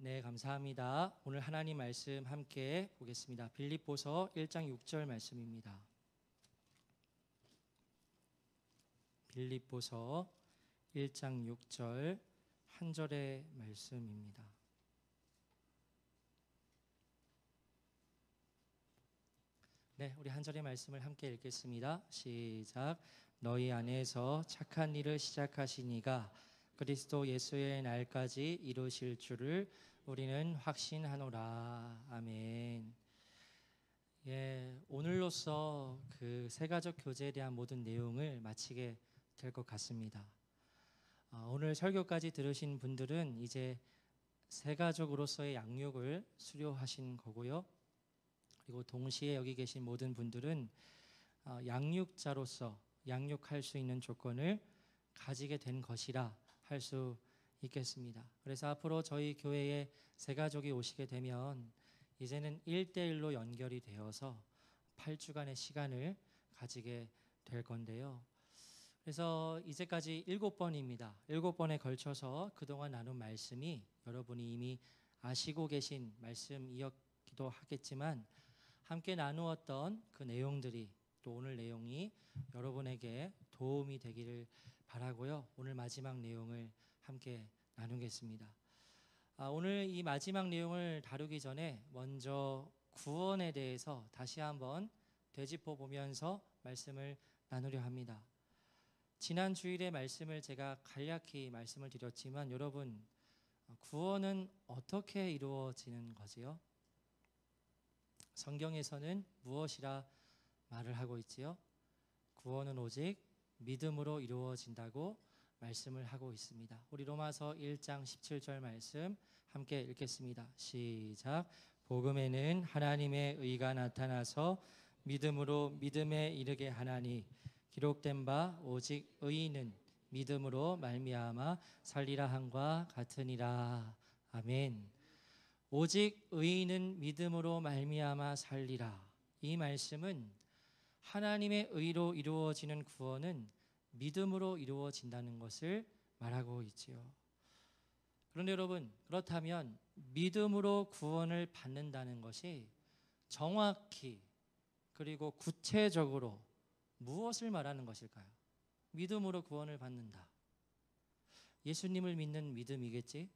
네, 감사합니다. 오늘 하나님 말씀 함께 보겠습니다. 빌립보서 1장 6절 말씀입니다. 빌립보서 1장 6절 한 절의 말씀입니다. 네, 우리 한 절의 말씀을 함께 읽겠습니다. 시작. 너희 안에서 착한 일을 시작하신 이가 그리스도 예수의 날까지 이루실 줄을 우리는 확신하노라. 아멘. 예, 오늘로써 그 세가족 교제에 대한 모든 내용을 마치게 될 것 같습니다. 오늘 설교까지 들으신 분들은 이제 세가족으로서의 양육을 수료하신 거고요. 그리고 동시에 여기 계신 모든 분들은 양육자로서 양육할 수 있는 조건을 가지게 된 것이라 할 수 있겠습니다. 그래서 앞으로 저희 교회에 세가족이 오시게 되면 이제는 1대1로 연결이 되어서 8주간의 시간을 가지게 될 건데요. 그래서 이제까지 7번입니다. 7번에 걸쳐서 그동안 나눈 말씀이 여러분이 이미 아시고 계신 말씀이었기도 하겠지만 함께 나누었던 그 내용들이 또 오늘 내용이 여러분에게 도움이 되기를 바라고요. 오늘 마지막 내용을 함께 나누겠습니다. 오늘 이 마지막 내용을 다루기 전에 먼저 구원에 대해서 다시 한번 되짚어 보면서 말씀을 나누려 합니다. 지난 주일의 말씀을 제가 간략히 말씀을 드렸지만 여러분, 구원은 어떻게 이루어지는 거지요? 성경에서는 무엇이라 말을 하고 있지요? 구원은 오직 믿음으로 이루어진다고 말씀을 하고 있습니다. 우리 로마서 1장 17절 말씀 함께 읽겠습니다. 시작. 복음에는 하나님의 의가 나타나서 믿음으로 믿음에 이르게 하나니 기록된 바 오직 의인은 믿음으로 말미암아 살리라 함과 같으니라. 아멘. 오직 의인은 믿음으로 말미암아 살리라. 이 말씀은 하나님의 의로 이루어지는 구원은 믿음으로 이루어진다는 것을 말하고 있지요. 그런데 여러분, 그렇다면 믿음으로 구원을 받는다는 것이 정확히 그리고 구체적으로 무엇을 말하는 것일까요? 믿음으로 구원을 받는다. 예수님을 믿는 믿음이겠지?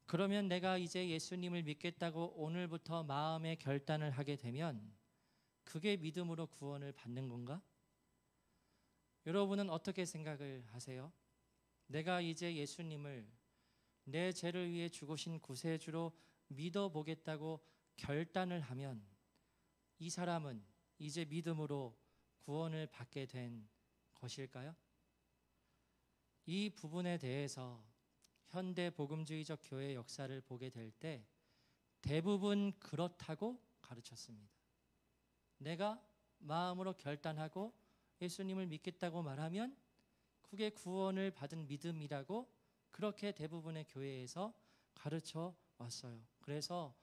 그러면 내가 이제 예수님을 믿겠다고 오늘부터 마음의 결단을 하게 되면 그게 믿음으로 구원을 받는 건가? 여러분은 어떻게 생각을 하세요? 내가 이제 예수님을 내 죄를 위해 죽으신 구세주로 믿어보겠다고 결단을 하면 이 사람은 이제 믿음으로 구원을 받게 된 것일까요? 이 부분에 대해서 현대 복음주의적 교회 역사를 보게 될 때 대부분 그렇다고 가르쳤습니다. 내가 마음으로 결단하고 예수님을 믿겠다고 말하면 그게 구원을 받은 믿음이라고 그렇게 대부분의 교회에서 가르쳐 왔어요. 그래서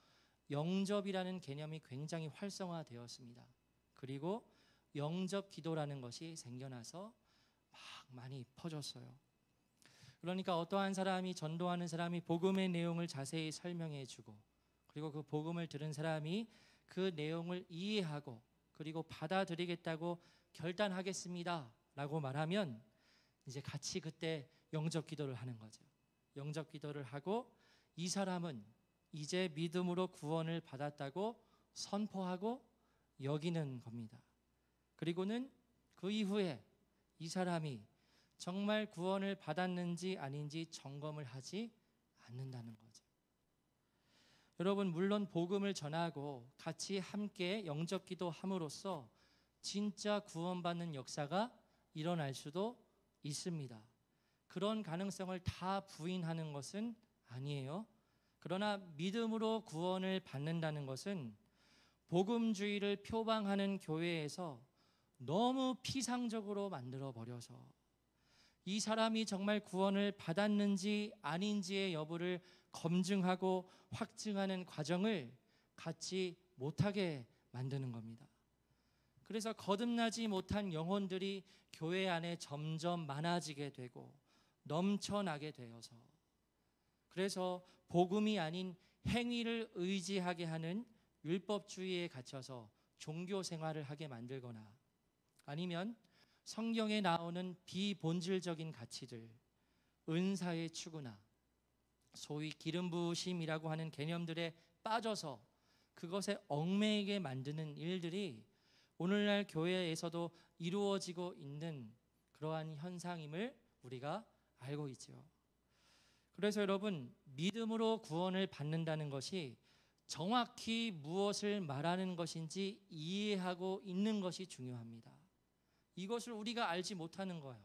영접이라는 개념이 굉장히 활성화되었습니다. 그리고 영접 기도라는 것이 생겨나서 막 많이 퍼졌어요. 그러니까 어떠한 사람이 전도하는 사람이 복음의 내용을 자세히 설명해 주고 그리고 그 복음을 들은 사람이 그 내용을 이해하고 그리고 받아들이겠다고 결단하겠습니다 라고 말하면 이제 같이 그때 영접 기도를 하는 거죠. 영접 기도를 하고 이 사람은 이제 믿음으로 구원을 받았다고 선포하고 여기는 겁니다. 그리고는 그 이후에 이 사람이 정말 구원을 받았는지 아닌지 점검을 하지 않는다는 거죠. 여러분, 물론 복음을 전하고 같이 함께 영접 기도함으로써 진짜 구원받는 역사가 일어날 수도 있습니다. 그런 가능성을 다 부인하는 것은 아니에요. 그러나 믿음으로 구원을 받는다는 것은 복음주의를 표방하는 교회에서 너무 피상적으로 만들어버려서 이 사람이 정말 구원을 받았는지 아닌지의 여부를 검증하고 확증하는 과정을 갖지 못하게 만드는 겁니다. 그래서 거듭나지 못한 영혼들이 교회 안에 점점 많아지게 되고 넘쳐나게 되어서 그래서 복음이 아닌 행위를 의지하게 하는 율법주의에 갇혀서 종교 생활을 하게 만들거나, 아니면 성경에 나오는 비본질적인 가치들, 은사의 추구나 소위 기름 부으심이라고 하는 개념들에 빠져서 그것에 얽매이게 만드는 일들이 오늘날 교회에서도 이루어지고 있는 그러한 현상임을 우리가 알고 있죠. 그래서 여러분, 믿음으로 구원을 받는다는 것이 정확히 무엇을 말하는 것인지 이해하고 있는 것이 중요합니다. 이것을 우리가 알지 못하는 거예요.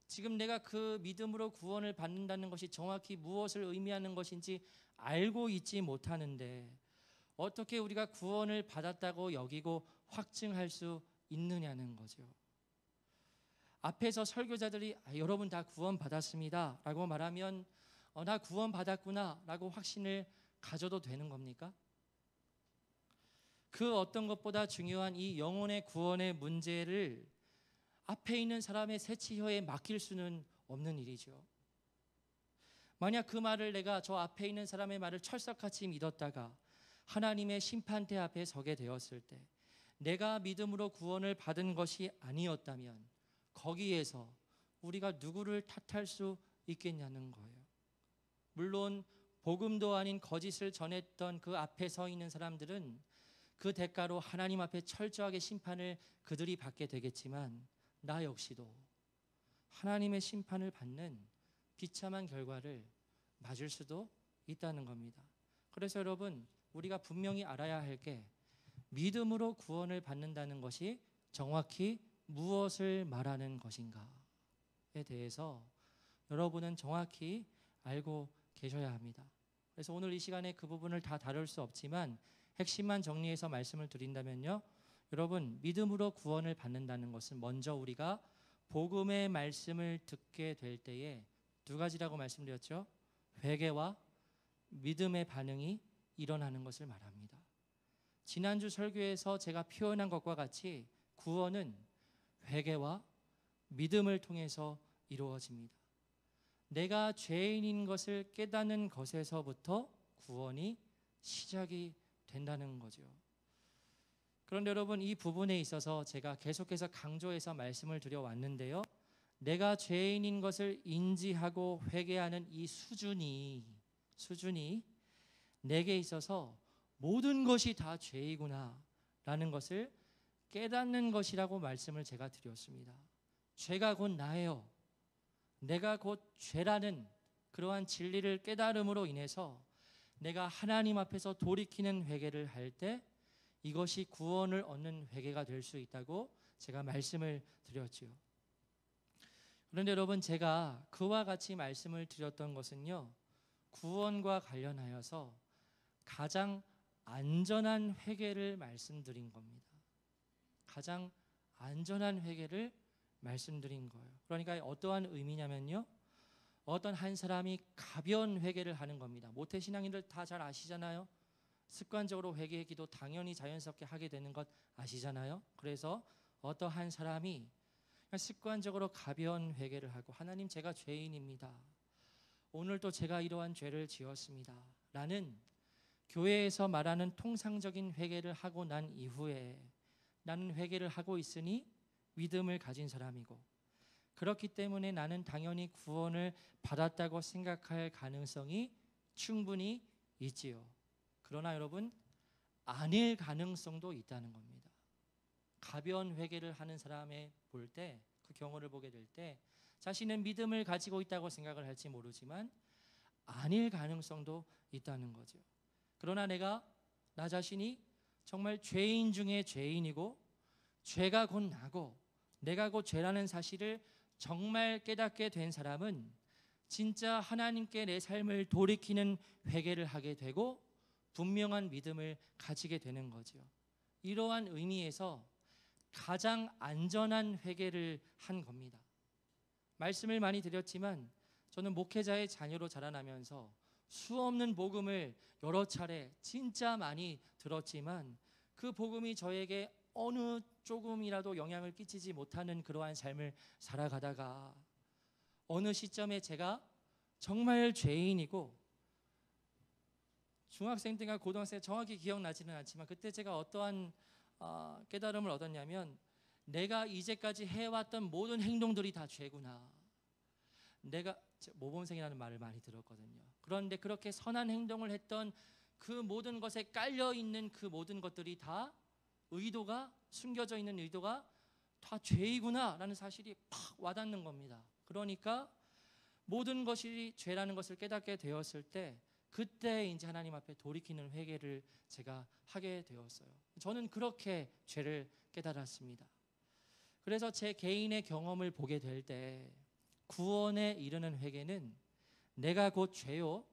지금 내가 그 믿음으로 구원을 받는다는 것이 정확히 무엇을 의미하는 것인지 알고 있지 못하는데 어떻게 우리가 구원을 받았다고 여기고 확증할 수 있느냐는 거죠. 앞에서 설교자들이 여러분 다 구원 받았습니다 라고 말하면 나 구원 받았구나 라고 확신을 가져도 되는 겁니까? 그 어떤 것보다 중요한 이 영혼의 구원의 문제를 앞에 있는 사람의 새치혀에 맡길 수는 없는 일이죠. 만약 그 말을 내가 저 앞에 있는 사람의 말을 철석같이 믿었다가 하나님의 심판대 앞에 서게 되었을 때 내가 믿음으로 구원을 받은 것이 아니었다면 거기에서 우리가 누구를 탓할 수 있겠냐는 거예요. 물론 복음도 아닌 거짓을 전했던 그 앞에 서 있는 사람들은 그 대가로 하나님 앞에 철저하게 심판을 그들이 받게 되겠지만 나 역시도 하나님의 심판을 받는 비참한 결과를 맞을 수도 있다는 겁니다. 그래서 여러분, 우리가 분명히 알아야 할 게 믿음으로 구원을 받는다는 것이 정확히 무엇을 말하는 것인가에 대해서 여러분은 정확히 알고 계셔야 합니다. 그래서 오늘 이 시간에 그 부분을 다 다룰 수 없지만 핵심만 정리해서 말씀을 드린다면요, 여러분, 믿음으로 구원을 받는다는 것은 먼저 우리가 복음의 말씀을 듣게 될 때에 두 가지라고 말씀드렸죠. 회개와 믿음의 반응이 일어나는 것을 말합니다. 지난주 설교에서 제가 표현한 것과 같이 구원은 회개와 믿음을 통해서 이루어집니다. 내가 죄인인 것을 깨닫는 것에서부터 구원이 시작이 된다는 거죠. 그런데 여러분, 이 부분에 있어서 제가 계속해서 강조해서 말씀을 드려왔는데요, 내가 죄인인 것을 인지하고 회개하는 이 수준이 내게 있어서 모든 것이 다 죄이구나 라는 것을 깨닫는 것이라고 말씀을 제가 드렸습니다. 죄가 곧 나예요. 내가 곧 죄라는 그러한 진리를 깨달음으로 인해서 내가 하나님 앞에서 돌이키는 회개를 할 때 이것이 구원을 얻는 회개가 될 수 있다고 제가 말씀을 드렸죠. 그런데 여러분, 제가 그와 같이 말씀을 드렸던 것은요, 구원과 관련하여서 가장 안전한 회개를 말씀드린 겁니다. 가장 안전한 회개를 말씀드린 거예요. 그러니까 어떠한 의미냐면요, 어떤 한 사람이 가벼운 회개를 하는 겁니다. 모태신앙인들 다 잘 아시잖아요. 습관적으로 회개의 기도 당연히 자연스럽게 하게 되는 것 아시잖아요. 그래서 어떠한 사람이 습관적으로 가벼운 회개를 하고 하나님, 제가 죄인입니다. 오늘도 제가 이러한 죄를 지었습니다 라는 교회에서 말하는 통상적인 회개를 하고 난 이후에 나는 회개를 하고 있으니 믿음을 가진 사람이고 그렇기 때문에 나는 당연히 구원을 받았다고 생각할 가능성이 충분히 있지요. 그러나 여러분, 아닐 가능성도 있다는 겁니다. 가벼운 회개를 하는 사람의 볼 때, 그 경우를 보게 될 때 자신은 믿음을 가지고 있다고 생각을 할지 모르지만 아닐 가능성도 있다는 거죠. 그러나 내가 나 자신이 정말 죄인 중에 죄인이고 죄가 곧 나고 내가 곧 죄라는 사실을 정말 깨닫게 된 사람은 진짜 하나님께 내 삶을 돌이키는 회개를 하게 되고 분명한 믿음을 가지게 되는 거죠. 이러한 의미에서 가장 안전한 회개를 한 겁니다. 말씀을 많이 드렸지만 저는 목회자의 자녀로 자라나면서 수없는 복음을 여러 차례 진짜 많이 들었지만 그 복음이 저에게 어느 조금이라도 영향을 끼치지 못하는 그러한 삶을 살아가다가 어느 시점에 제가 정말 죄인이고, 중학생 때가 고등학생 때 정확히 기억나지는 않지만 그때 제가 어떠한 깨달음을 얻었냐면, 내가 이제까지 해왔던 모든 행동들이 다 죄구나. 내가 모범생이라는 말을 많이 들었거든요. 그런데 그렇게 선한 행동을 했던 그 모든 것에 깔려 있는 그 모든 것들이 다 의도가, 숨겨져 있는 의도가 다 죄이구나라는 사실이 팍 와닿는 겁니다. 그러니까 모든 것이 죄라는 것을 깨닫게 되었을 때, 그때 이제 하나님 앞에 돌이키는 회개를 제가 하게 되었어요. 저는 그렇게 죄를 깨달았습니다. 그래서 제 개인의 경험을 보게 될 때, 구원에 이르는 회개는 내가 곧 죄요,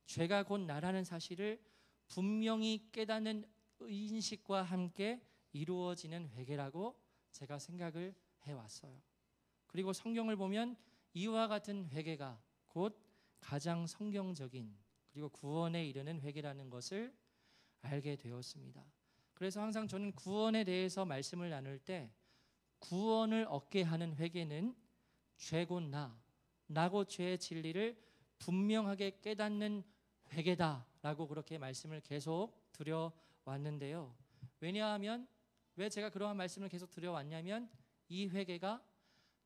죄가 곧 나라는 사실을 분명히 깨닫는 인식과 함께 이루어지는 회개라고 제가 생각을 해왔어요. 그리고 성경을 보면 이와 같은 회개가 곧 가장 성경적인, 그리고 구원에 이르는 회개라는 것을 알게 되었습니다. 그래서 항상 저는 구원에 대해서 말씀을 나눌 때, 구원을 얻게 하는 회개는 죄곧 나고 죄의 진리를 분명하게 깨닫는 회개다라고 그렇게 말씀을 계속 드려왔는데요. 왜냐하면, 왜 제가 그러한 말씀을 계속 드려왔냐면, 이 회개가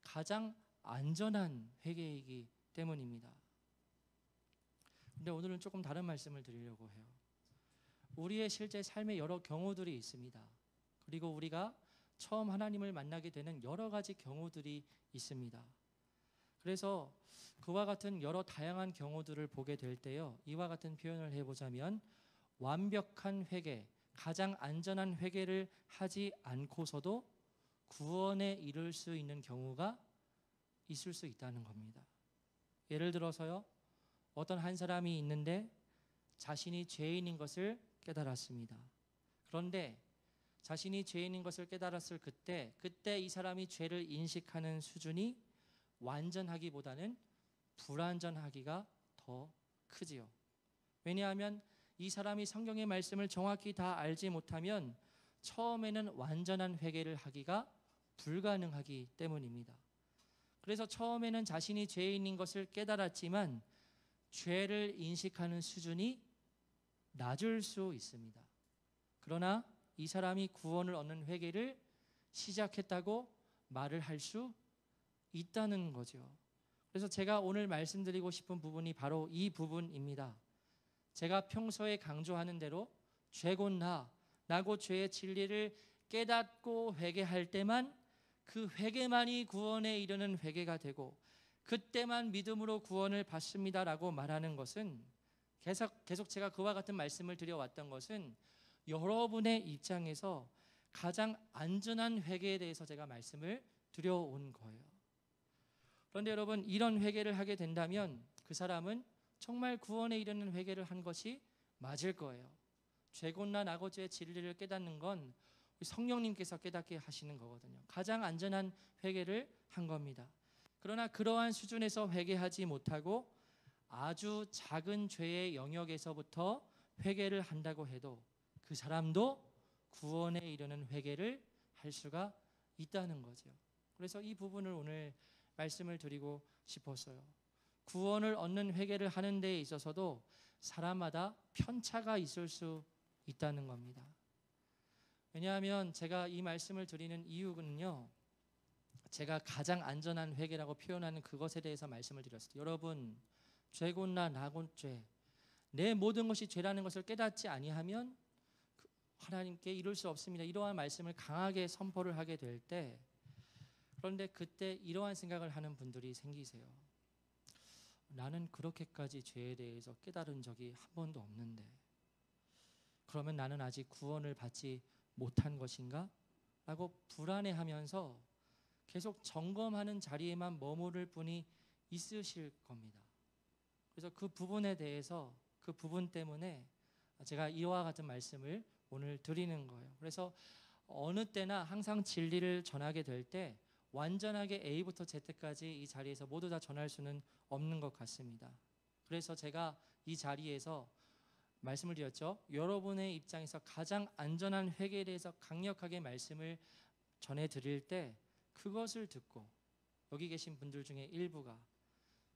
가장 안전한 회개이기 때문입니다. 근데 오늘은 조금 다른 말씀을 드리려고 해요. 우리의 실제 삶의 여러 경우들이 있습니다. 그리고 우리가 처음 하나님을 만나게 되는 여러 가지 경우들이 있습니다. 그래서 그와 같은 여러 다양한 경우들을 보게 될 때요, 이와 같은 표현을 해보자면, 완벽한 회개, 가장 안전한 회개를 하지 않고서도 구원에 이를 수 있는 경우가 있을 수 있다는 겁니다. 예를 들어서요, 어떤 한 사람이 있는데 자신이 죄인인 것을 깨달았습니다. 그런데 자신이 죄인인 것을 깨달았을 그때 이 사람이 죄를 인식하는 수준이 완전하기보다는 불완전하기가 더 크지요. 왜냐하면 이 사람이 성경의 말씀을 정확히 다 알지 못하면 처음에는 완전한 회개를 하기가 불가능하기 때문입니다. 그래서 처음에는 자신이 죄인인 것을 깨달았지만 죄를 인식하는 수준이 낮을 수 있습니다. 그러나 이 사람이 구원을 얻는 회개를 시작했다고 말을 할 수 있다는 거죠. 그래서 제가 오늘 말씀드리고 싶은 부분이 바로 이 부분입니다. 제가 평소에 강조하는 대로 죄곧 나고 죄의 진리를 깨닫고 회개할 때만, 그 회개만이 구원에 이르는 회개가 되고 그때만 믿음으로 구원을 받습니다라고 말하는 것은, 계속 제가 그와 같은 말씀을 드려왔던 것은 여러분의 입장에서 가장 안전한 회개에 대해서 제가 말씀을 드려온 거예요. 그런데 여러분, 이런 회개를 하게 된다면 그 사람은 정말 구원에 이르는 회개를 한 것이 맞을 거예요. 죄곧 나고 죄의 진리를 깨닫는 건 성령님께서 깨닫게 하시는 거거든요. 가장 안전한 회개를 한 겁니다. 그러나 그러한 수준에서 회개하지 못하고 아주 작은 죄의 영역에서부터 회개를 한다고 해도 그 사람도 구원에 이르는 회개를 할 수가 있다는 거죠. 그래서 이 부분을 오늘 말씀을 드리고 싶었어요. 구원을 얻는 회개를 하는 데에 있어서도 사람마다 편차가 있을 수 있다는 겁니다. 왜냐하면 제가 이 말씀을 드리는 이유는요, 제가 가장 안전한 회개라고 표현하는 그것에 대해서 말씀을 드렸어요. 여러분, 죄곧 나곧 죄, 내 모든 것이 죄라는 것을 깨닫지 아니하면 하나님께 이룰 수 없습니다. 이러한 말씀을 강하게 선포를 하게 될 때, 그런데 그때 이러한 생각을 하는 분들이 생기세요. 나는 그렇게까지 죄에 대해서 깨달은 적이 한 번도 없는데, 그러면 나는 아직 구원을 받지 못한 것인가? 라고 불안해하면서 계속 점검하는 자리에만 머무를 분이 있으실 겁니다. 그래서 그 부분에 대해서, 그 부분 때문에 제가 이와 같은 말씀을 오늘 드리는 거예요. 그래서 어느 때나 항상 진리를 전하게 될 때 완전하게 A부터 Z까지 이 자리에서 모두 다 전할 수는 없는 것 같습니다. 그래서 제가 이 자리에서 말씀을 드렸죠. 여러분의 입장에서 가장 안전한 회개에 대해서 강력하게 말씀을 전해드릴 때, 그것을 듣고 여기 계신 분들 중에 일부가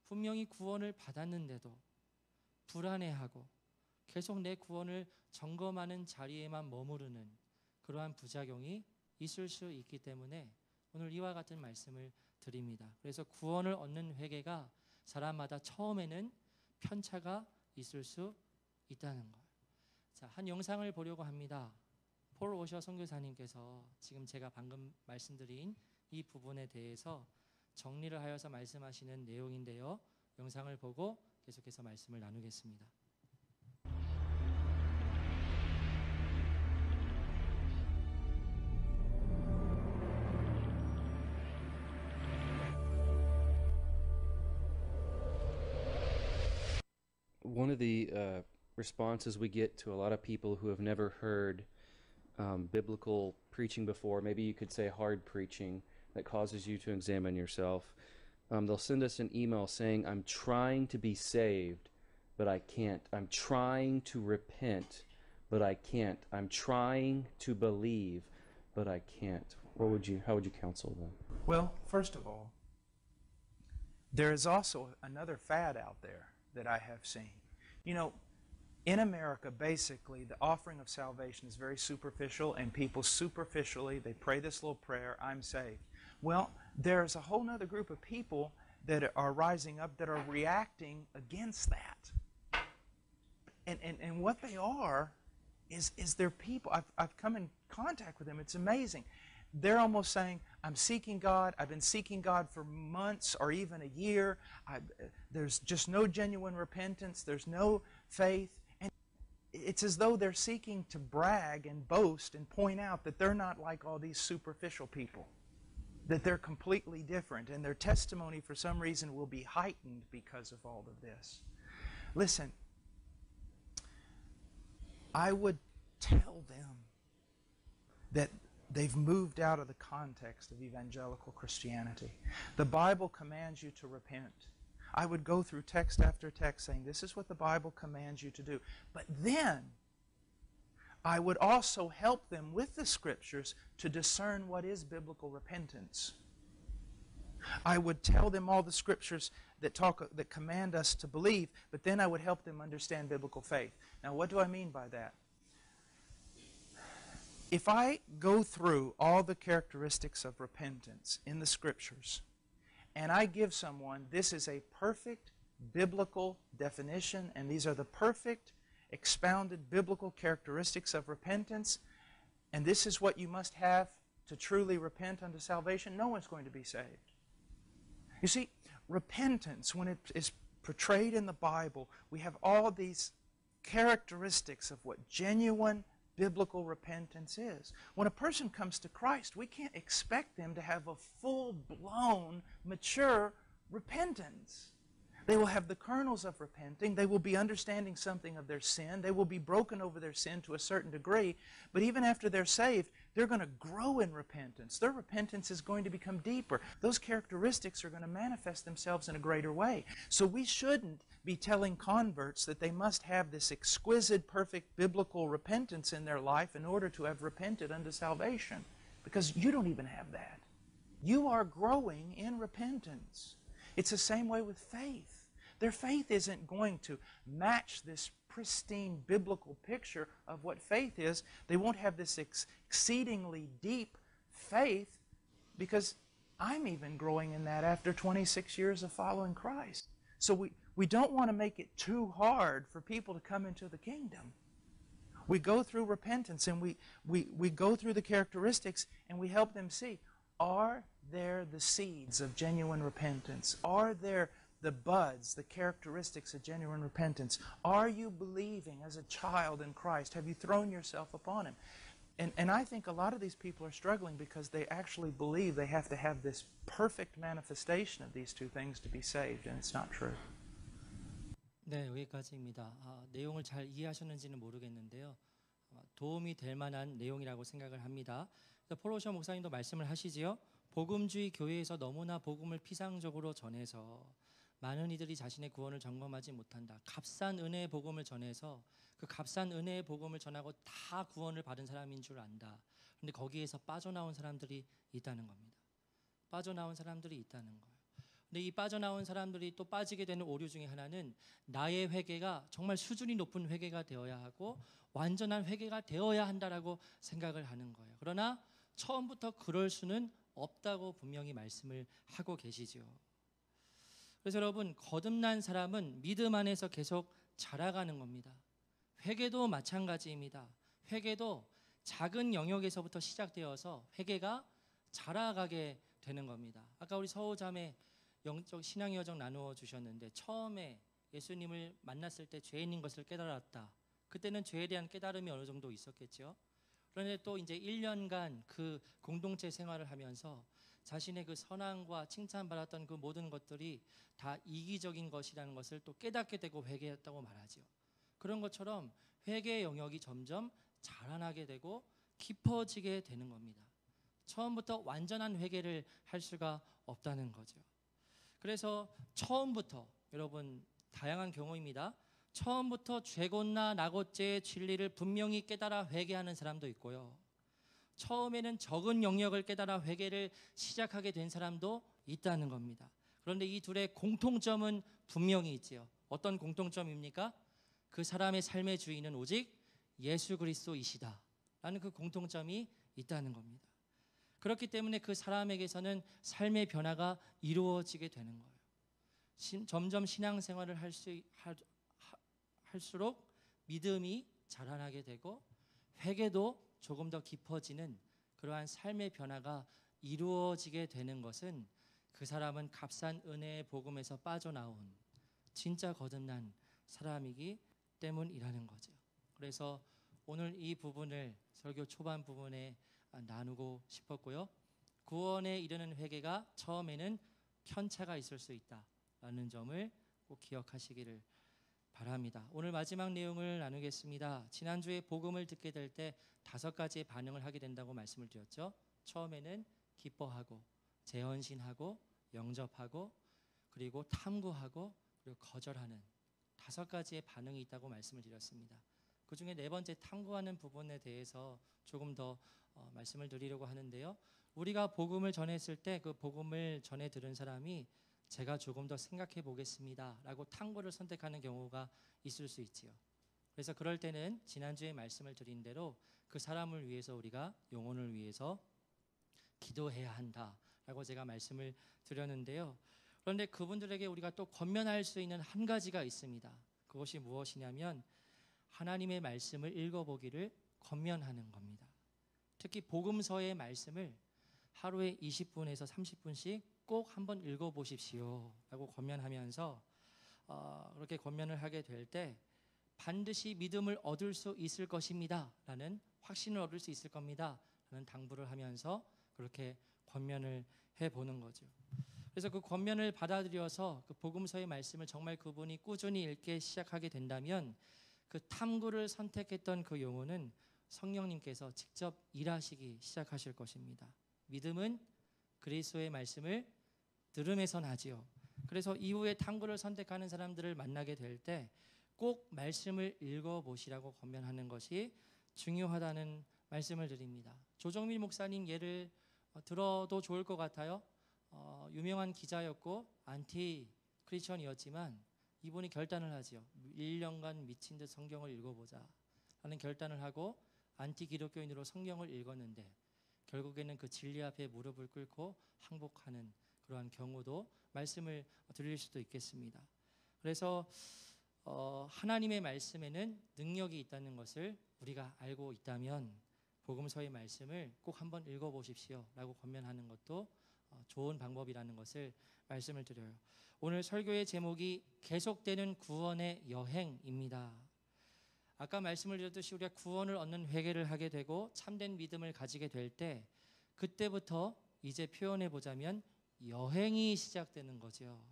분명히 구원을 받았는데도 불안해하고 계속 내 구원을 점검하는 자리에만 머무르는 그러한 부작용이 있을 수 있기 때문에 오늘 이와 같은 말씀을 드립니다. 그래서 구원을 얻는 회개가 사람마다 처음에는 편차가 있을 수 있다는 것. 자, 한 영상을 보려고 합니다. 폴 오셔 선교사님께서 지금 제가 방금 말씀드린 이 부분에 대해서 정리를 하여서 말씀하시는 내용인데요. 영상을 보고 계속해서 말씀을 나누겠습니다. One of the responses we get to a lot of people who have never heard biblical preaching before, maybe you could say hard preaching that causes you to examine yourself, they'll send us an email saying, I'm trying to be saved, but I can't. I'm trying to repent, but I can't. I'm trying to believe, but I can't. How would you counsel them? Well, first of all, there is also another fad out there that I have seen. You know, in America, basically, the offering of salvation is very superficial, and people superficially, they pray this little prayer, I'm saved. Well, there's a whole other group of people that are rising up that are reacting against that. And what they are is they're people, I've come in contact with them, it's amazing. They're almost saying, I'm seeking God, I've been seeking God for months or even a year, there's just no genuine repentance, there's no faith, and it's as though they're seeking to brag and boast and point out that they're not like all these superficial people, that they're completely different, and their testimony for some reason will be heightened because of all of this. Listen, I would tell them that they've moved out of the context of evangelical Christianity. The Bible commands you to repent. I would go through text after text saying, this is what the Bible commands you to do. But then, I would also help them with the Scriptures to discern what is biblical repentance. I would tell them all the Scriptures that command us to believe, but then I would help them understand biblical faith. Now, what do I mean by that? If I go through all the characteristics of repentance in the Scriptures, and I give someone, this is a perfect biblical definition, and these are the perfect expounded biblical characteristics of repentance, and this is what you must have to truly repent unto salvation, no one's going to be saved. You see, repentance, when it is portrayed in the Bible, we have all these characteristics of what genuine biblical repentance is. When a person comes to Christ, we can't expect them to have a full-blown, mature repentance. They will have the kernels of repenting. They will be understanding something of their sin. They will be broken over their sin to a certain degree. But even after they're saved, they're going to grow in repentance. Their repentance is going to become deeper. Those characteristics are going to manifest themselves in a greater way. So we shouldn't be telling converts that they must have this exquisite, perfect biblical repentance in their life in order to have repented unto salvation. Because you don't even have that. You are growing in repentance. It's the same way with faith. Their faith isn't going to match this pristine biblical picture of what faith is. They won't have this exceedingly deep faith because I'm even growing in that after 26 years of following Christ. So we don't want to make it too hard for people to come into the kingdom. We go through repentance and we go through the characteristics and we help them see, are there the seeds of genuine repentance? Are there the buds, the characteristics of genuine repentance? Are you believing as a child in Christ? Have you thrown yourself upon Him? And I think a lot of these people are struggling because they actually believe they have to have this perfect manifestation of these two things to be saved, and it's not true. 네, 여기까지입니다. 내용을 잘 이해하셨는지는 모르겠는데요. 도움이 될 만한 내용이라고 생각을 합니다. 폴 오셔 목사님도 말씀을 하시지요. 복음주의 교회에서 너무나 복음을 피상적으로 전해서 많은 이들이 자신의 구원을 점검하지 못한다. 값싼 은혜의 복음을 전해서 그 값싼 은혜의 복음을 전하고 다 구원을 받은 사람인 줄 안다. 그런데 거기에서 빠져나온 사람들이 있다는 겁니다. 빠져나온 사람들이 있다는 거예요. 근데 이 빠져나온 사람들이 또 빠지게 되는 오류 중에 하나는 나의 회개가 정말 수준이 높은 회개가 되어야 하고 완전한 회개가 되어야 한다라고 생각을 하는 거예요. 그러나 처음부터 그럴 수는 없다고 분명히 말씀을 하고 계시죠. 그래서 여러분, 거듭난 사람은 믿음 안에서 계속 자라가는 겁니다. 회개도 마찬가지입니다. 회개도 작은 영역에서부터 시작되어서 회개가 자라가게 되는 겁니다. 아까 우리 서우자매 영적 신앙의 여정 나누어 주셨는데, 처음에 예수님을 만났을 때 죄인인 것을 깨달았다. 그때는 죄에 대한 깨달음이 어느 정도 있었겠죠. 그런데 또 이제 1년간 그 공동체 생활을 하면서 자신의 그 선함과 칭찬받았던 그 모든 것들이 다 이기적인 것이라는 것을 또 깨닫게 되고 회개했다고 말하죠. 그런 것처럼 회개의 영역이 점점 자라나게 되고 깊어지게 되는 겁니다. 처음부터 완전한 회개를 할 수가 없다는 거죠. 그래서 처음부터, 여러분, 다양한 경우입니다. 처음부터 죄곤나 나고죄의 진리를 분명히 깨달아 회개하는 사람도 있고요. 처음에는 적은 영역을 깨달아 회개를 시작하게 된 사람도 있다는 겁니다. 그런데 이 둘의 공통점은 분명히 있지요. 어떤 공통점입니까? 그 사람의 삶의 주인은 오직 예수 그리스도이시다 라는 그 공통점이 있다는 겁니다. 그렇기 때문에 그 사람에게서는 삶의 변화가 이루어지게 되는 거예요. 점점 신앙생활을 할수록 믿음이 자라나게 되고 회개도 조금 더 깊어지는 그러한 삶의 변화가 이루어지게 되는 것은 그 사람은 값싼 은혜의 복음에서 빠져나온 진짜 거듭난 사람이기 때문이라는 거죠. 그래서 오늘 이 부분을 설교 초반 부분에 나누고 싶었고요. 구원에 이르는 회개가 처음에는 편차가 있을 수 있다라는 점을 꼭 기억하시기를 바랍니다. 오늘 마지막 내용을 나누겠습니다. 지난주에 복음을 듣게 될 때 5가지의 반응을 하게 된다고 말씀을 드렸죠. 처음에는 기뻐하고 재헌신하고 영접하고 그리고 탐구하고 그리고 거절하는 5가지의 반응이 있다고 말씀을 드렸습니다. 그 중에 4번째 탐구하는 부분에 대해서 조금 더 말씀을 드리려고 하는데요. 우리가 복음을 전했을 때 그 복음을 전해 들은 사람이 제가 조금 더 생각해 보겠습니다 라고 탐구를 선택하는 경우가 있을 수 있지요. 그래서 그럴 때는 지난주에 말씀을 드린 대로 그 사람을 위해서 우리가 영혼을 위해서 기도해야 한다라고 제가 말씀을 드렸는데요. 그런데 그분들에게 우리가 또 권면할 수 있는 한 가지가 있습니다. 그것이 무엇이냐면 하나님의 말씀을 읽어보기를 권면하는 겁니다. 특히 복음서의 말씀을 하루에 20분에서 30분씩 꼭 한번 읽어보십시오 라고 권면하면서 그렇게 권면을 하게 될 때 반드시 믿음을 얻을 수 있을 것입니다 라는 확신을 얻을 수 있을 겁니다 라는 당부를 하면서 그렇게 권면을 해보는 거죠. 그래서 그 권면을 받아들여서 그 복음서의 말씀을 정말 그분이 꾸준히 읽기 시작하게 된다면 그 탐구를 선택했던 그 영혼은 성령님께서 직접 일하시기 시작하실 것입니다. 믿음은 그리스도의 말씀을 들음에서 나지요. 그래서 이후에 탐구를 선택하는 사람들을 만나게 될 때 꼭 말씀을 읽어보시라고 권면하는 것이 중요하다는 말씀을 드립니다. 조정민 목사님 예를 들어도 좋을 것 같아요. 유명한 기자였고 안티 크리스천이었지만 이분이 결단을 하지요. 1년간 미친 듯 성경을 읽어보자 하는 결단을 하고 안티 기독교인으로 성경을 읽었는데 결국에는 그 진리 앞에 무릎을 꿇고 항복하는 그러한 경우도 말씀을 드릴 수도 있겠습니다. 그래서 하나님의 말씀에는 능력이 있다는 것을 우리가 알고 있다면 복음서의 말씀을 꼭 한번 읽어보십시오 라고 권면하는 것도 좋은 방법이라는 것을 말씀을 드려요. 오늘 설교의 제목이 계속되는 구원의 여행입니다. 아까 말씀을 드렸듯이 우리가 구원을 얻는 회개를 하게 되고 참된 믿음을 가지게 될 때 그때부터 이제 표현해 보자면 여행이 시작되는 거죠.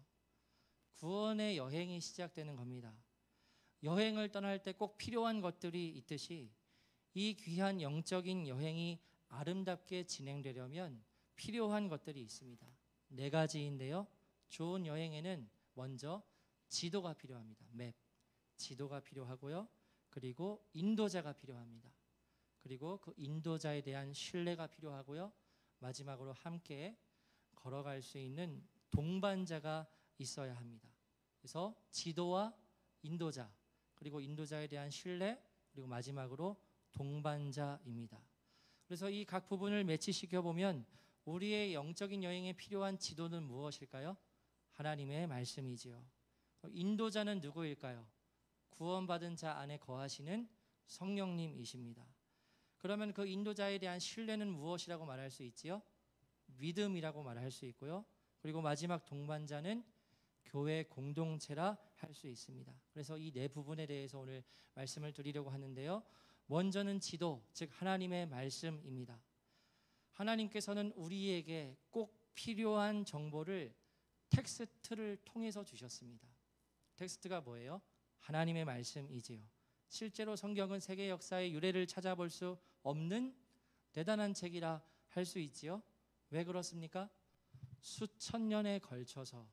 구원의 여행이 시작되는 겁니다. 여행을 떠날 때 꼭 필요한 것들이 있듯이 이 귀한 영적인 여행이 아름답게 진행되려면 필요한 것들이 있습니다. 4가지인데요. 좋은 여행에는 먼저 지도가 필요합니다. 맵, 지도가 필요하고요. 그리고 인도자가 필요합니다. 그리고 그 인도자에 대한 신뢰가 필요하고요. 마지막으로 함께 걸어갈 수 있는 동반자가 있어야 합니다. 그래서 지도와 인도자, 그리고 인도자에 대한 신뢰, 그리고 마지막으로 동반자입니다. 그래서 이 각 부분을 매치시켜 보면 우리의 영적인 여행에 필요한 지도는 무엇일까요? 하나님의 말씀이지요. 인도자는 누구일까요? 구원받은 자 안에 거하시는 성령님이십니다. 그러면 그 인도자에 대한 신뢰는 무엇이라고 말할 수 있지요? 믿음이라고 말할 수 있고요. 그리고 마지막 동반자는 교회 공동체라 할 수 있습니다. 그래서 이 네 부분에 대해서 오늘 말씀을 드리려고 하는데요. 먼저는 지도, 즉 하나님의 말씀입니다. 하나님께서는 우리에게 꼭 필요한 정보를 텍스트를 통해서 주셨습니다. 텍스트가 뭐예요? 하나님의 말씀이지요. 실제로 성경은 세계 역사의 유래를 찾아볼 수 없는 대단한 책이라 할 수 있지요. 왜 그렇습니까? 수천 년에 걸쳐서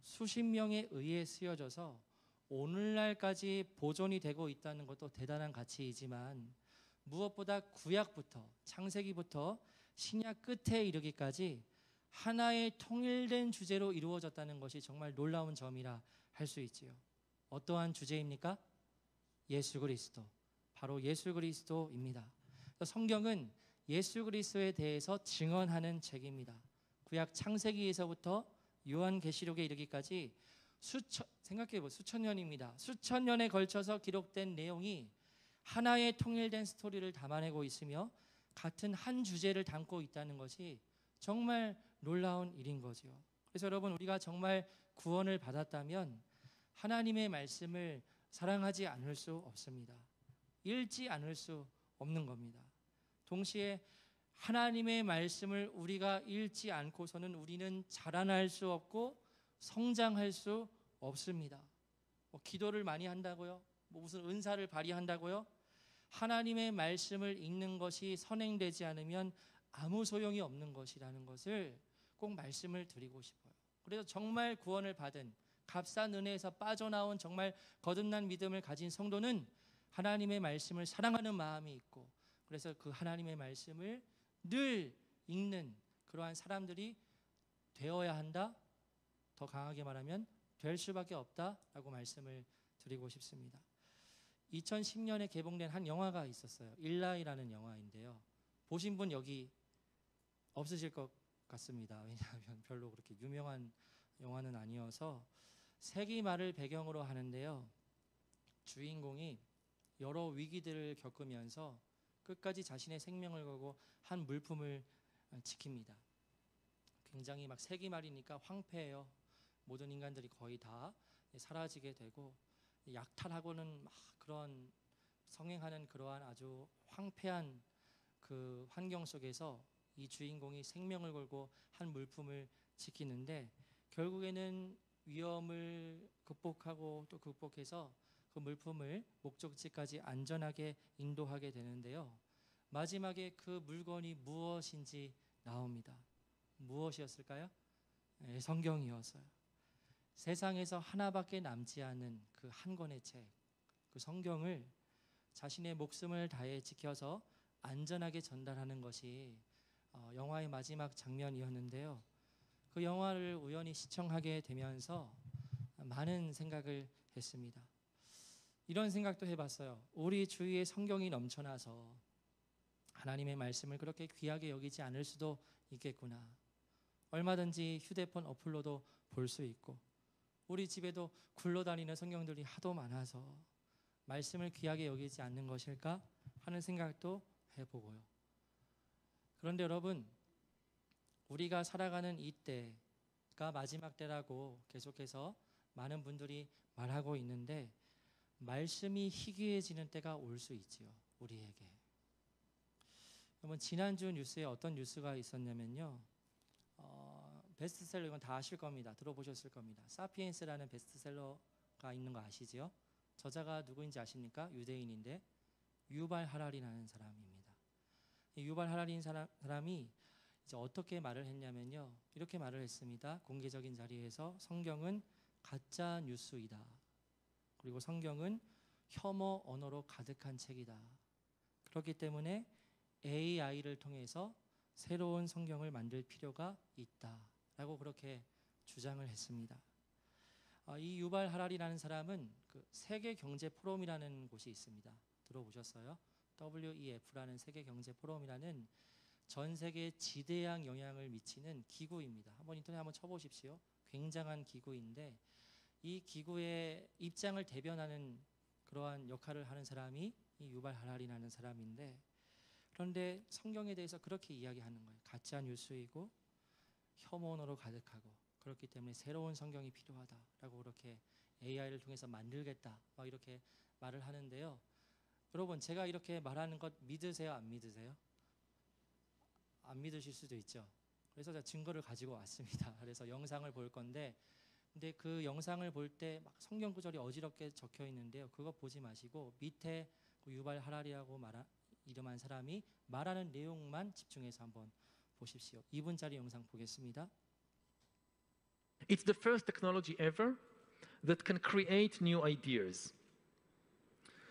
수십 명에 의해 쓰여져서 오늘날까지 보존이 되고 있다는 것도 대단한 가치이지만 무엇보다 구약부터 창세기부터 신약 끝에 이르기까지 하나의 통일된 주제로 이루어졌다는 것이 정말 놀라운 점이라 할 수 있지요. 어떠한 주제입니까? 예수 그리스도. 바로 예수 그리스도입니다. 성경은 예수 그리스도에 대해서 증언하는 책입니다. 구약 창세기에서부터 요한계시록에 이르기까지 생각해보세요. 수천 년입니다. 수천 년에 걸쳐서 기록된 내용이 하나의 통일된 스토리를 담아내고 있으며 같은 한 주제를 담고 있다는 것이 정말 놀라운 일인 거죠. 그래서 여러분, 우리가 정말 구원을 받았다면 하나님의 말씀을 사랑하지 않을 수 없습니다. 읽지 않을 수 없는 겁니다. 동시에 하나님의 말씀을 우리가 읽지 않고서는 우리는 자라날 수 없고 성장할 수 없습니다. 기도를 많이 한다고요? 무슨 은사를 발휘한다고요? 하나님의 말씀을 읽는 것이 선행되지 않으면 아무 소용이 없는 것이라는 것을 꼭 말씀을 드리고 싶어요. 그래서 정말 구원을 받은 값싼 은혜에서 빠져나온 정말 거듭난 믿음을 가진 성도는 하나님의 말씀을 사랑하는 마음이 있고, 그래서 그 하나님의 말씀을 늘 읽는 그러한 사람들이 되어야 한다. 더 강하게 말하면 될 수밖에 없다라고 말씀을 드리고 싶습니다. 2010년에 개봉된 한 영화가 있었어요. 일라이라는 영화인데요. 보신 분 여기 없으실 것 같습니다. 왜냐하면 별로 그렇게 유명한 영화는 아니어서 세기말을 배경으로 하는데요. 주인공이 여러 위기들을 겪으면서 끝까지 자신의 생명을 걸고 한 물품을 지킵니다. 굉장히 막 세기말이니까 황폐해요. 모든 인간들이 거의 다 사라지게 되고 약탈하고는 막 그런 성행하는 그러한 아주 황폐한 그 환경 속에서 이 주인공이 생명을 걸고 한 물품을 지키는데 결국에는 위험을 극복하고 또 극복해서 그 물품을 목적지까지 안전하게 인도하게 되는데요. 마지막에 그 물건이 무엇인지 나옵니다. 무엇이었을까요? 네, 성경이었어요. 세상에서 하나밖에 남지 않은 그 한 권의 책, 그 성경을 자신의 목숨을 다해 지켜서 안전하게 전달하는 것이 영화의 마지막 장면이었는데요. 그 영화를 우연히 시청하게 되면서 많은 생각을 했습니다. 이런 생각도 해봤어요. 우리 주위에 성경이 넘쳐나서 하나님의 말씀을 그렇게 귀하게 여기지 않을 수도 있겠구나. 얼마든지 휴대폰 어플로도 볼 수 있고 우리 집에도 굴러다니는 성경들이 하도 많아서 말씀을 귀하게 여기지 않는 것일까 하는 생각도 해보고요. 그런데 여러분, 우리가 살아가는 이 때가 마지막 때라고 계속해서 많은 분들이 말하고 있는데 말씀이 희귀해지는 때가 올 수 있지요. 우리에게. 여러분, 지난주 뉴스에 어떤 뉴스가 있었냐면요. 베스트셀러, 이건 다 아실 겁니다. 들어보셨을 겁니다. 사피엔스라는 베스트셀러가 있는 거 아시죠? 저자가 누구인지 아십니까? 유대인인데 유발 하라리라는 사람입니다. 유발 하라리인 사람이 이제 어떻게 말을 했냐면요. 이렇게 말을 했습니다. 공개적인 자리에서 성경은 가짜 뉴스이다. 그리고 성경은 혐오 언어로 가득한 책이다. 그렇기 때문에 AI를 통해서 새로운 성경을 만들 필요가 있다. 라고 그렇게 주장을 했습니다. 이 유발 하랄이라는 사람은 그 세계 경제 포럼이라는 곳이 있습니다. 들어보셨어요? WEF라는 세계 경제 포럼이라는 전 세계에 지대한 영향을 미치는 기구입니다. 한번 인터넷 한번 쳐보십시오. 굉장한 기구인데 이 기구의 입장을 대변하는 그러한 역할을 하는 사람이 이 유발 하랄이라는 사람인데, 그런데 성경에 대해서 그렇게 이야기하는 거예요. 가짜 뉴스이고 혐오로 가득하고 그렇기 때문에 새로운 성경이 필요하다라고 그렇게 AI를 통해서 만들겠다 막 이렇게 말을 하는데요. 여러분, 제가 이렇게 말하는 것 믿으세요? 안 믿으세요? 안 믿으실 수도 있죠. 그래서 제가 증거를 가지고 왔습니다. 그래서 영상을 볼 건데, 근데 그 영상을 볼 때 막 성경 구절이 어지럽게 적혀 있는데요. 그거 보지 마시고 밑에 그 유발 하랄이라고 이름한 사람이 말하는 내용만 집중해서 한번 보십시오. 2분짜리 영상 보겠습니다. It's the first technology ever that can create new ideas.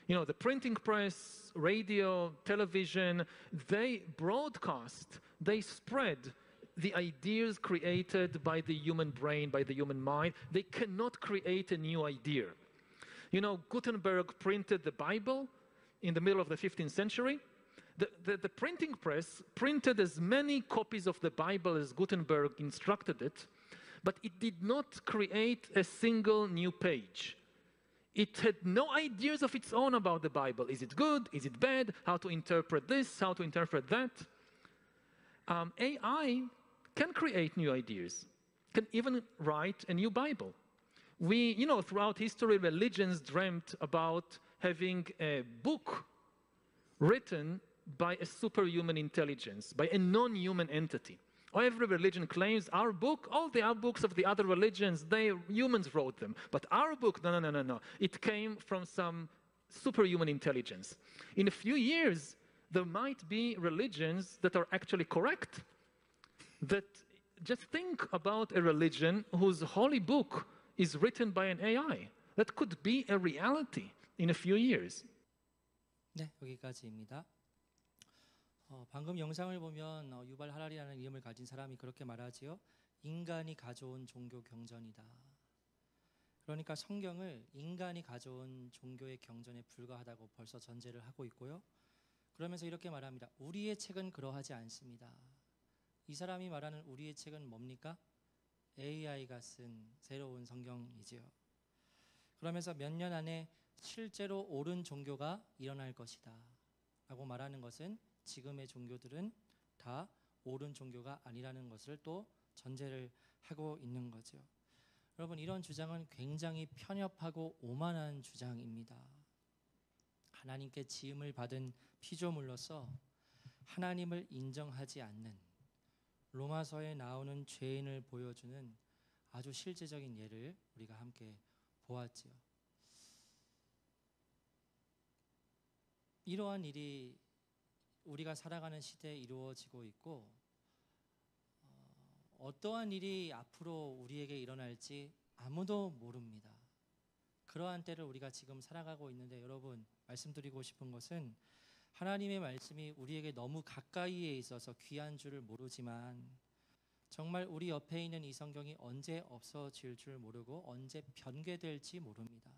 You know, the printing press, radio, television, they broadcast, they spread the ideas created by the human brain, by the human mind. They cannot create a new idea. You know, Gutenberg printed the Bible in the middle of the 15th century. The printing press printed as many copies of the Bible as Gutenberg instructed it, but it did not create a single new page. It had no ideas of its own about the Bible. Is it good? Is it bad? How to interpret this? How to interpret that? AI can create new ideas, can even write a new Bible. You know, throughout history, religions dreamt about having a book written by a superhuman intelligence, by a non-human entity. Every religion claims our book, all the other books of the other religions, humans wrote them. But our book, no. It came from some superhuman intelligence. In a few years, there might be religions that are actually correct. That just think about a religion whose holy book is written by an AI. That could be a reality in a few years. 네, 여기까지입니다. 방금 영상을 보면 유발 하랄이라는 이름을 가진 사람이 그렇게 말하지요. 인간이 가져온 종교 경전이다. 그러니까 성경을 인간이 가져온 종교의 경전에 불과하다고 벌써 전제를 하고 있고요. 그러면서 이렇게 말합니다. 우리의 책은 그러하지 않습니다. 이 사람이 말하는 우리의 책은 뭡니까? AI가 쓴 새로운 성경이지요. 그러면서 몇 년 안에 실제로 옳은 종교가 일어날 것이다 라고 말하는 것은 지금의 종교들은 다 옳은 종교가 아니라는 것을 또 전제를 하고 있는 거죠. 여러분, 이런 주장은 굉장히 편협하고 오만한 주장입니다. 하나님께 지음을 받은 피조물로서 하나님을 인정하지 않는, 로마서에 나오는 죄인을 보여주는 아주 실제적인 예를 우리가 함께 보았지요. 이러한 일이 우리가 살아가는 시대에 이루어지고 있고, 어떠한 일이 앞으로 우리에게 일어날지 아무도 모릅니다. 그러한 때를 우리가 지금 살아가고 있는데, 여러분, 말씀드리고 싶은 것은 하나님의 말씀이 우리에게 너무 가까이에 있어서 귀한 줄을 모르지만 정말 우리 옆에 있는 이 성경이 언제 없어질 줄 모르고 언제 변개될지 모릅니다.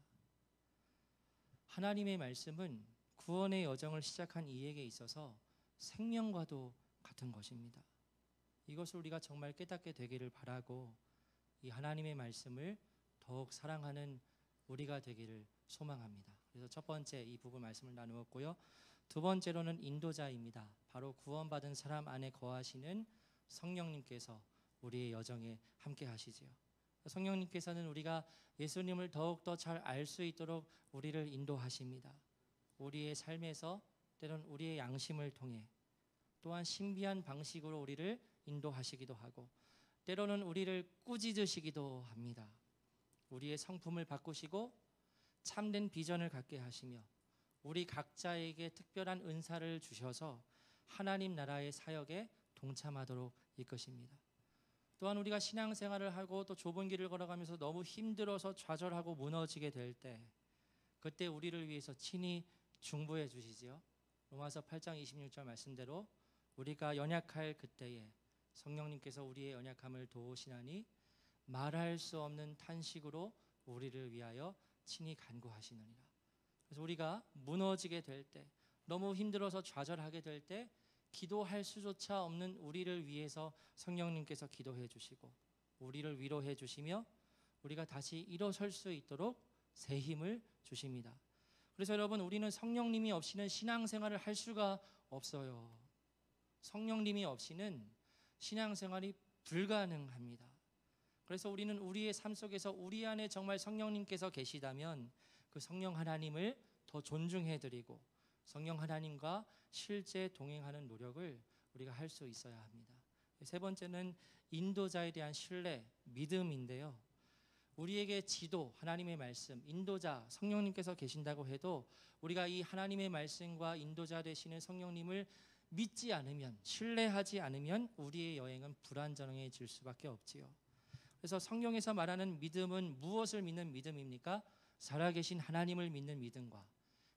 하나님의 말씀은 구원의 여정을 시작한 이에게 있어서 생명과도 같은 것입니다. 이것을 우리가 정말 깨닫게 되기를 바라고, 이 하나님의 말씀을 더욱 사랑하는 우리가 되기를 소망합니다. 그래서 첫 번째 이 부분 말씀을 나누었고요. 두 번째로는 인도자입니다. 바로 구원받은 사람 안에 거하시는 성령님께서 우리의 여정에 함께 하시지요. 성령님께서는 우리가 예수님을 더욱더 잘 알 수 있도록 우리를 인도하십니다. 우리의 삶에서 때론 우리의 양심을 통해, 또한 신비한 방식으로 우리를 인도하시기도 하고, 때로는 우리를 꾸짖으시기도 합니다. 우리의 성품을 바꾸시고 참된 비전을 갖게 하시며 우리 각자에게 특별한 은사를 주셔서 하나님 나라의 사역에 동참하도록 이끄십니다. 또한 우리가 신앙생활을 하고 또 좁은 길을 걸어가면서 너무 힘들어서 좌절하고 무너지게 될 때, 그때 우리를 위해서 친히 중보해 주시지요. 로마서 8장 26절 말씀대로 우리가 연약할 그때에 성령님께서 우리의 연약함을 도우시나니 말할 수 없는 탄식으로 우리를 위하여 친히 간구하시느니라. 그래서 우리가 무너지게 될 때, 너무 힘들어서 좌절하게 될 때 기도할 수조차 없는 우리를 위해서 성령님께서 기도해 주시고 우리를 위로해 주시며 우리가 다시 일어설 수 있도록 새 힘을 주십니다. 그래서 여러분, 우리는 성령님이 없이는 신앙생활을 할 수가 없어요. 성령님이 없이는 신앙생활이 불가능합니다. 그래서 우리는 우리의 삶 속에서 우리 안에 정말 성령님께서 계시다면 그 성령 하나님을 더 존중해 드리고 성령 하나님과 실제 동행하는 노력을 우리가 할 수 있어야 합니다. 세 번째는 인도자에 대한 신뢰, 믿음인데요. 우리에게 지도, 하나님의 말씀, 인도자, 성령님께서 계신다고 해도 우리가 이 하나님의 말씀과 인도자 되시는 성령님을 믿지 않으면, 신뢰하지 않으면 우리의 여행은 불안정해질 수밖에 없지요. 그래서 성경에서 말하는 믿음은 무엇을 믿는 믿음입니까? 살아계신 하나님을 믿는 믿음과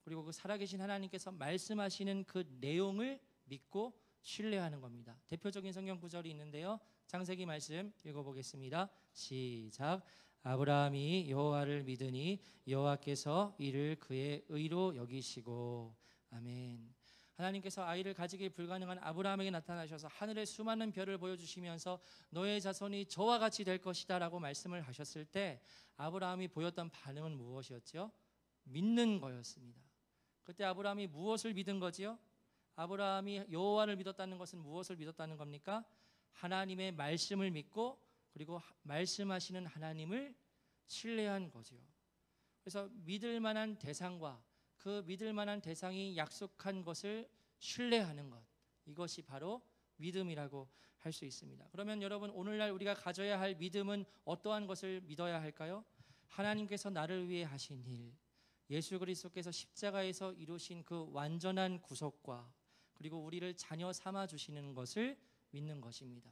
그리고 그 살아계신 하나님께서 말씀하시는 그 내용을 믿고 신뢰하는 겁니다. 대표적인 성경 구절이 있는데요. 창세기 말씀 읽어보겠습니다. 시작. 아브라함이 여호와를 믿으니 여호와께서 이를 그의 의로 여기시고. 아멘. 하나님께서 아이를 가지기 불가능한 아브라함에게 나타나셔서 하늘의 수많은 별을 보여주시면서 너의 자손이 저와 같이 될 것이다 라고 말씀을 하셨을 때 아브라함이 보였던 반응은 무엇이었죠? 믿는 거였습니다. 그때 아브라함이 무엇을 믿은 거지요? 아브라함이 여호와를 믿었다는 것은 무엇을 믿었다는 겁니까? 하나님의 말씀을 믿고 그리고 말씀하시는 하나님을 신뢰한 거지요. 그래서 믿을 만한 대상과 그 믿을 만한 대상이 약속한 것을 신뢰하는 것, 이것이 바로 믿음이라고 할 수 있습니다. 그러면 여러분, 오늘날 우리가 가져야 할 믿음은 어떠한 것을 믿어야 할까요? 하나님께서 나를 위해 하신 일, 예수 그리스도께서 십자가에서 이루신 그 완전한 구속과 그리고 우리를 자녀 삼아 주시는 것을 믿는 것입니다.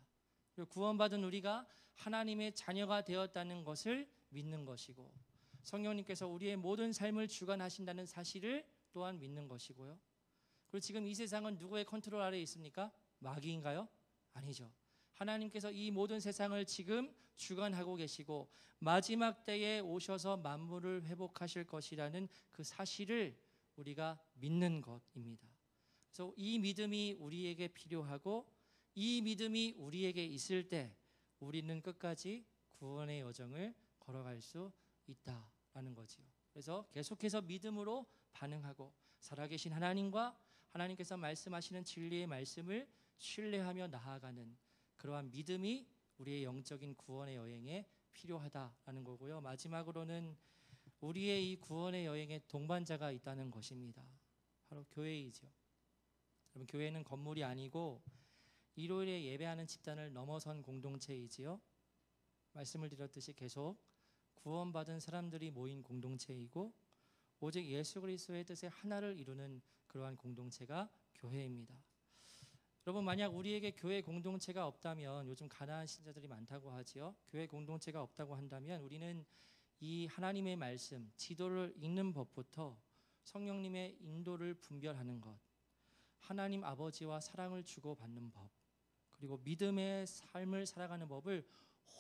그리고 구원받은 우리가 하나님의 자녀가 되었다는 것을 믿는 것이고 성령님께서 우리의 모든 삶을 주관하신다는 사실을 또한 믿는 것이고요. 그리고 지금 이 세상은 누구의 컨트롤 아래에 있습니까? 마귀인가요? 아니죠. 하나님께서 이 모든 세상을 지금 주관하고 계시고 마지막 때에 오셔서 만물을 회복하실 것이라는 그 사실을 우리가 믿는 것입니다. 그래서 이 믿음이 우리에게 필요하고 이 믿음이 우리에게 있을 때 우리는 끝까지 구원의 여정을 걸어갈 수 있다라는 거지요. 그래서 계속해서 믿음으로 반응하고 살아계신 하나님과 하나님께서 말씀하시는 진리의 말씀을 신뢰하며 나아가는 그러한 믿음이 우리의 영적인 구원의 여행에 필요하다라는 거고요. 마지막으로는 우리의 이 구원의 여행에 동반자가 있다는 것입니다. 바로 교회이죠. 여러분, 교회는 건물이 아니고 일요일에 예배하는 집단을 넘어선 공동체이지요. 말씀을 드렸듯이 계속 구원받은 사람들이 모인 공동체이고 오직 예수 그리스도의 뜻의 하나를 이루는 그러한 공동체가 교회입니다. 여러분, 만약 우리에게 교회 공동체가 없다면, 요즘 가난한 신자들이 많다고 하지요. 교회 공동체가 없다고 한다면 우리는 이 하나님의 말씀, 지도를 읽는 법부터 성령님의 인도를 분별하는 것, 하나님 아버지와 사랑을 주고받는 법, 그리고 믿음의 삶을 살아가는 법을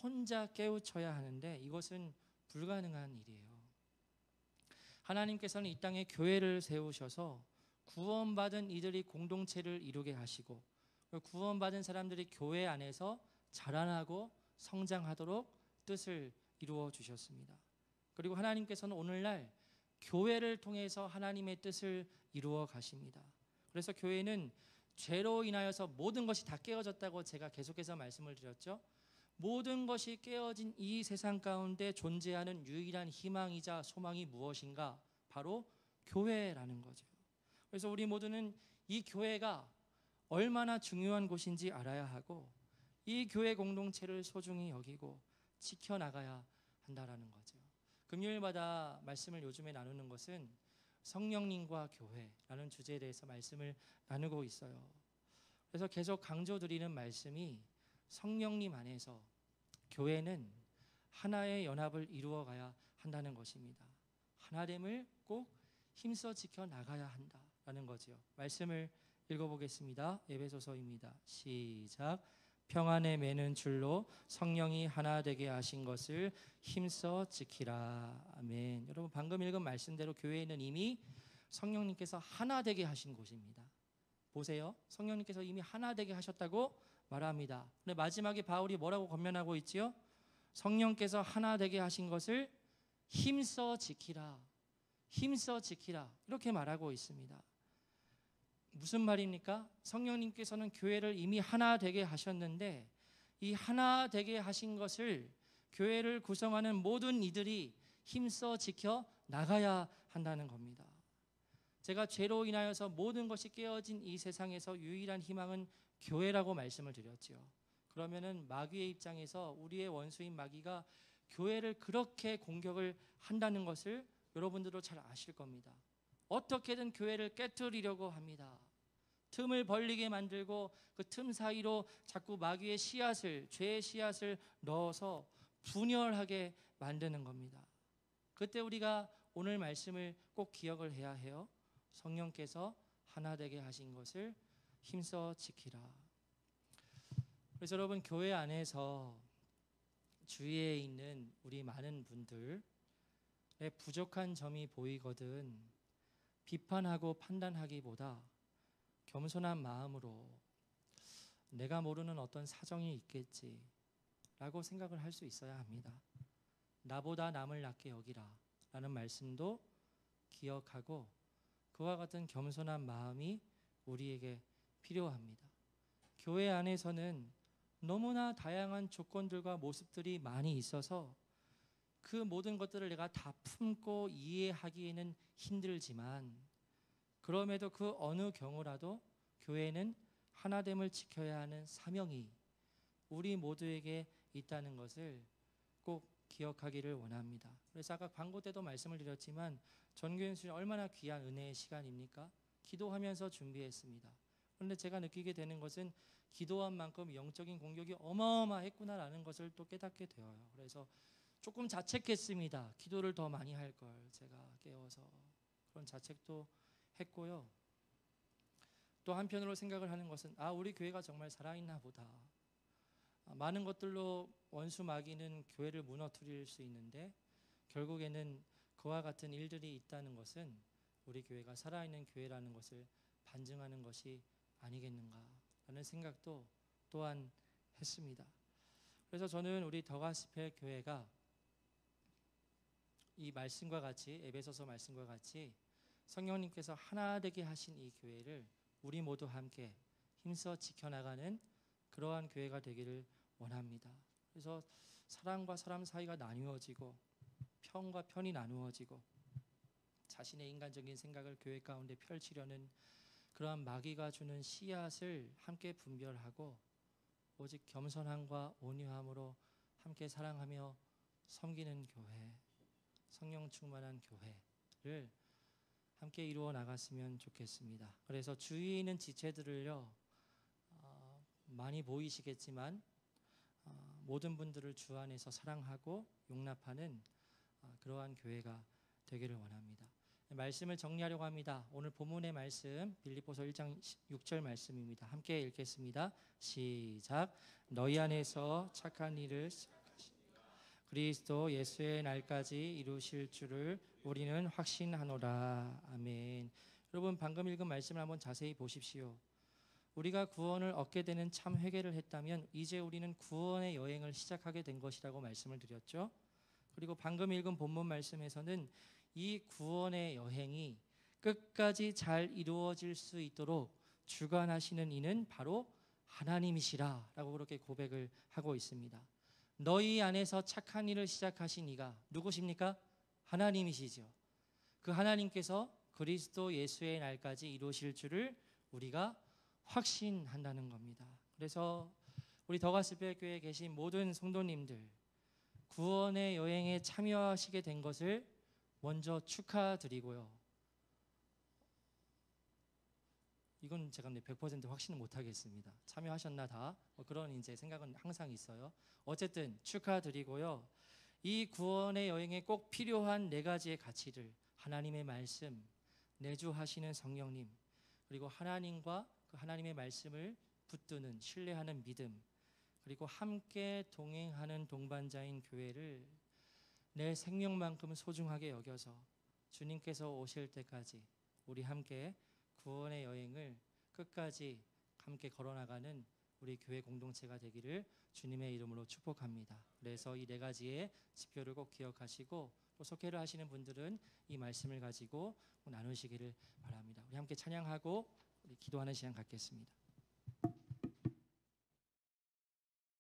혼자 깨우쳐야 하는데 이것은 불가능한 일이에요. 하나님께서는 이 땅에 교회를 세우셔서 구원받은 이들이 공동체를 이루게 하시고 구원받은 사람들이 교회 안에서 자라나고 성장하도록 뜻을 이루어 주셨습니다. 그리고 하나님께서는 오늘날 교회를 통해서 하나님의 뜻을 이루어 가십니다. 그래서 교회는 죄로 인하여서 모든 것이 다 깨어졌다고 제가 계속해서 말씀을 드렸죠. 모든 것이 깨어진 이 세상 가운데 존재하는 유일한 희망이자 소망이 무엇인가? 바로 교회라는 거죠. 그래서 우리 모두는 이 교회가 얼마나 중요한 곳인지 알아야 하고 이 교회 공동체를 소중히 여기고 지켜나가야 한다라는 거죠. 금요일마다 말씀을 요즘에 나누는 것은 성령님과 교회라는 주제에 대해서 말씀을 나누고 있어요. 그래서 계속 강조드리는 말씀이 성령님 안에서 교회는 하나의 연합을 이루어가야 한다는 것입니다. 하나됨을 꼭 힘써 지켜나가야 한다라는 거죠. 말씀을 읽어보겠습니다. 에베소서입니다. 시작. 평안에 매는 줄로 성령이 하나 되게 하신 것을 힘써 지키라. 아멘. 여러분 방금 읽은 말씀대로 교회는 이미 성령님께서 하나 되게 하신 곳입니다. 보세요. 성령님께서 이미 하나 되게 하셨다고 말합니다. 근데 마지막에 바울이 뭐라고 권면하고 있지요? 성령께서 하나 되게 하신 것을 힘써 지키라. 힘써 지키라. 이렇게 말하고 있습니다. 무슨 말입니까? 성령님께서는 교회를 이미 하나 되게 하셨는데 이 하나 되게 하신 것을 교회를 구성하는 모든 이들이 힘써 지켜 나가야 한다는 겁니다. 제가 죄로 인하여서 모든 것이 깨어진 이 세상에서 유일한 희망은 교회라고 말씀을 드렸죠. 그러면은 마귀의 입장에서 우리의 원수인 마귀가 교회를 그렇게 공격을 한다는 것을 여러분들도 잘 아실 겁니다. 어떻게든 교회를 깨뜨리려고 합니다. 틈을 벌리게 만들고 그 틈 사이로 자꾸 마귀의 씨앗을, 죄의 씨앗을 넣어서 분열하게 만드는 겁니다. 그때 우리가 오늘 말씀을 꼭 기억을 해야 해요. 성령께서 하나 되게 하신 것을 힘써 지키라. 그래서 여러분 교회 안에서 주위에 있는 우리 많은 분들의 부족한 점이 보이거든 비판하고 판단하기보다 겸손한 마음으로 내가 모르는 어떤 사정이 있겠지라고 생각을 할 수 있어야 합니다. 나보다 남을 낮게 여기라 라는 말씀도 기억하고 그와 같은 겸손한 마음이 우리에게 필요합니다. 교회 안에서는 너무나 다양한 조건들과 모습들이 많이 있어서 그 모든 것들을 내가 다 품고 이해하기에는 힘들지만 그럼에도 그 어느 경우라도 교회는 하나됨을 지켜야 하는 사명이 우리 모두에게 있다는 것을 꼭 기억하기를 원합니다. 그래서 아까 광고 때도 말씀을 드렸지만 전교연수는 얼마나 귀한 은혜의 시간입니까? 기도하면서 준비했습니다. 그런데 제가 느끼게 되는 것은 기도한 만큼 영적인 공격이 어마어마했구나라는 것을 또 깨닫게 되어요. 그래서 조금 자책했습니다. 기도를 더 많이 할 걸 제가 깨워서 그런 자책도 했고요. 또 한편으로 생각을 하는 것은 우리 교회가 정말 살아있나 보다. 많은 것들로 원수 마귀는 교회를 무너뜨릴 수 있는데 결국에는 그와 같은 일들이 있다는 것은 우리 교회가 살아있는 교회라는 것을 반증하는 것이 아니겠는가라는 생각도 또한 했습니다. 그래서 저는 우리 더가스펠 교회가 이 말씀과 같이 에베소서 말씀과 같이 성령님께서 하나 되게 하신 이 교회를 우리 모두 함께 힘써 지켜나가는 그러한 교회가 되기를 원합니다. 그래서 사람과 사람 사이가 나누어지고 편과 편이 나누어지고 자신의 인간적인 생각을 교회 가운데 펼치려는 그러한 마귀가 주는 씨앗을 함께 분별하고 오직 겸손함과 온유함으로 함께 사랑하며 섬기는 교회, 성령 충만한 교회를 함께 이루어 나갔으면 좋겠습니다. 그래서 주위에 있는 지체들을요 많이 보이시겠지만 모든 분들을 주 안에서 사랑하고 용납하는 그러한 교회가 되기를 원합니다. 말씀을 정리하려고 합니다. 오늘 본문의 말씀 빌립보서 1장 6절 말씀입니다. 함께 읽겠습니다. 시작. 너희 안에서 착한 일을 그리스도 예수의 날까지 이루실 줄을 우리는 확신하노라. 아멘. 여러분 방금 읽은 말씀을 한번 자세히 보십시오. 우리가 구원을 얻게 되는 참 회개를 했다면 이제 우리는 구원의 여행을 시작하게 된 것이라고 말씀을 드렸죠. 그리고 방금 읽은 본문 말씀에서는 이 구원의 여행이 끝까지 잘 이루어질 수 있도록 주관하시는 이는 바로 하나님이시라 라고 그렇게 고백을 하고 있습니다. 너희 안에서 착한 일을 시작하신 이가 누구십니까? 하나님이시죠. 그 하나님께서 그리스도 예수의 날까지 이루실 줄을 우리가 확신한다는 겁니다. 그래서 우리 더가스펠 교회에 계신 모든 성도님들 구원의 여행에 참여하시게 된 것을 먼저 축하드리고요. 이건 제가 100% 확신은 못하겠습니다. 참여하셨나 다 그런 이제 생각은 항상 있어요. 어쨌든 축하드리고요. 이 구원의 여행에 꼭 필요한 4가지의 가치들, 하나님의 말씀, 내주하시는 성령님, 그리고 하나님과 그 하나님의 말씀을 붙드는 신뢰하는 믿음, 그리고 함께 동행하는 동반자인 교회를 내 생명만큼 소중하게 여겨서 주님께서 오실 때까지 우리 함께 구원의 여행을 끝까지 함께 걸어나가는 우리 교회 공동체가 되기를 주님의 이름으로 축복합니다. 그래서 이 네 가지의 지표를 꼭 기억하시고 또 속회를 하시는 분들은 이 말씀을 가지고 나누시기를 바랍니다. 우리 함께 찬양하고 우리 기도하는 시간 갖겠습니다.